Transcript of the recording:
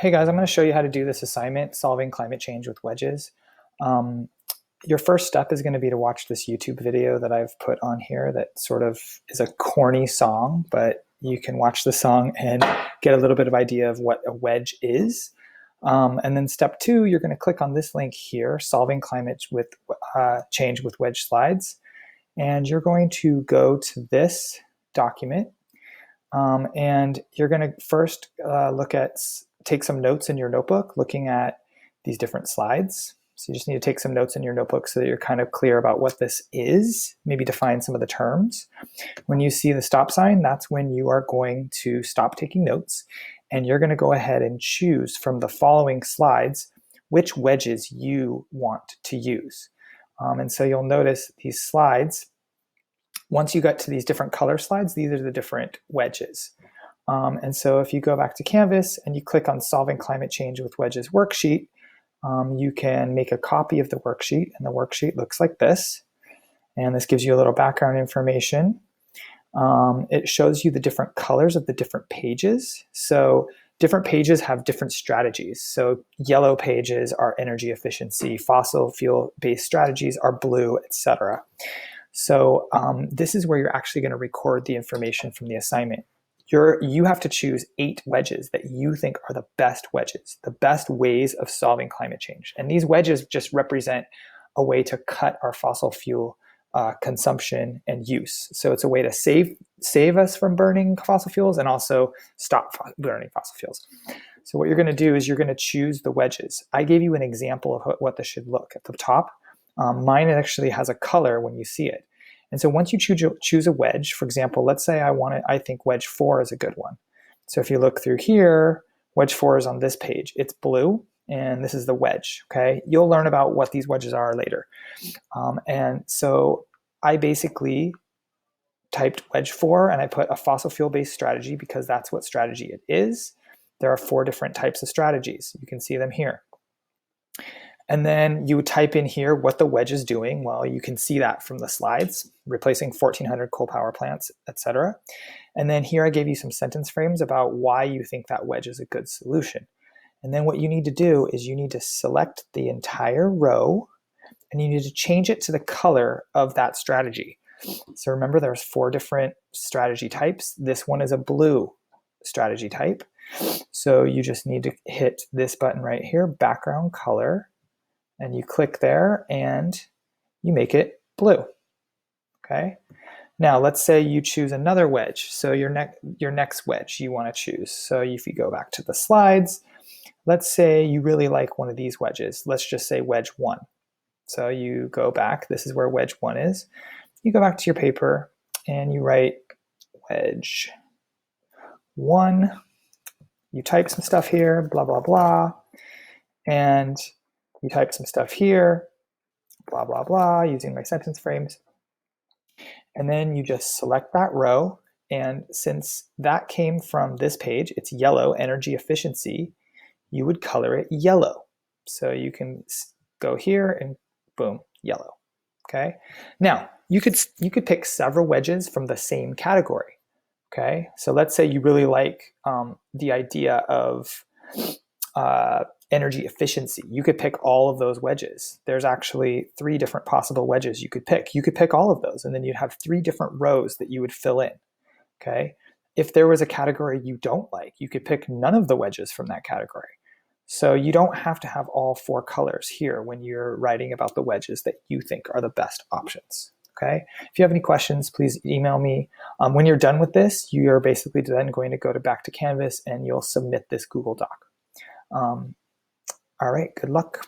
Hey guys, I'm going to show you how to do this assignment, solving climate change with wedges. Um, your first step is going to be to watch this YouTube video that I've put on here that sort of is a corny song, but you can watch the song and get a little bit of idea of what a wedge is. And then step two, you're going to click on this link here, solving climate with change with wedge slides. And you're going to go to this document and you're going to first take some notes in your notebook looking at these different slides. So you just need to take some notes in your notebook so that you're kind of clear about what this is, maybe define some of the terms. When you see the stop sign, that's when you are going to stop taking notes and you're going to go ahead and choose from the following slides which wedges you want to use. And so you'll notice these slides, once you get to these different color slides, these are the different wedges. And so if you go back to Canvas and you click on Solving Climate Change with Wedges worksheet, you can make a copy of the worksheet, and the worksheet looks like this. And this gives you a little background information. It shows you the different colors of the different pages. So different pages have different strategies. So yellow pages are energy efficiency, fossil fuel-based strategies are blue, etc. So this is where you're actually going to record the information from the assignment. You have to choose 8 wedges that you think are the best wedges, the best ways of solving climate change. And these wedges just represent a way to cut our fossil fuel consumption and use. So it's a way to save us from burning fossil fuels and also stop burning fossil fuels. So what you're going to do is you're going to choose the wedges. I gave you an example of what this should look at the top. Mine actually has a color when you see it. And so once you choose a wedge, for example, let's say I think wedge 4 is a good one. So if you look through here, wedge 4 is on this page. It's blue, and this is the wedge, okay? You'll learn about what these wedges are later. And so I basically typed wedge 4, and I put a fossil fuel-based strategy because that's what strategy it is. There are 4 different types of strategies. You can see them here. And then you would type in here what the wedge is doing. Well, you can see that from the slides, replacing 1,400 coal power plants, etc. And then here I gave you some sentence frames about why you think that wedge is a good solution. And then what you need to do is you need to select the entire row and you need to change it to the color of that strategy. So remember, there's 4 different strategy types. This one is a blue strategy type. So you just need to hit this button right here, background color, and you click there and you make it blue, okay? Now let's say you choose another wedge. So your next wedge you want to choose. So if you go back to the slides, let's say you really like one of these wedges. Let's just say wedge 1. So you go back, this is where wedge 1 is. You go back to your paper and you write wedge 1. You type some stuff here, blah, blah, blah. And you type some stuff here, blah, blah, blah, using my sentence frames. And then you just select that row. And since that came from this page, it's yellow, energy efficiency, you would color it yellow. So you can go here and boom, yellow, okay? Now, you could pick several wedges from the same category, okay? So let's say you really like the idea of energy efficiency. You could pick all of those wedges. There's actually 3 different possible wedges you could pick. You could pick all of those, and then you'd have 3 different rows that you would fill in, okay? If there was a category you don't like, you could pick none of the wedges from that category. So you don't have to have all 4 colors here when you're writing about the wedges that you think are the best options, okay? If you have any questions, please email me. When you're done with this, you're basically then going to go back to Canvas and you'll submit this Google Doc. All right, good luck.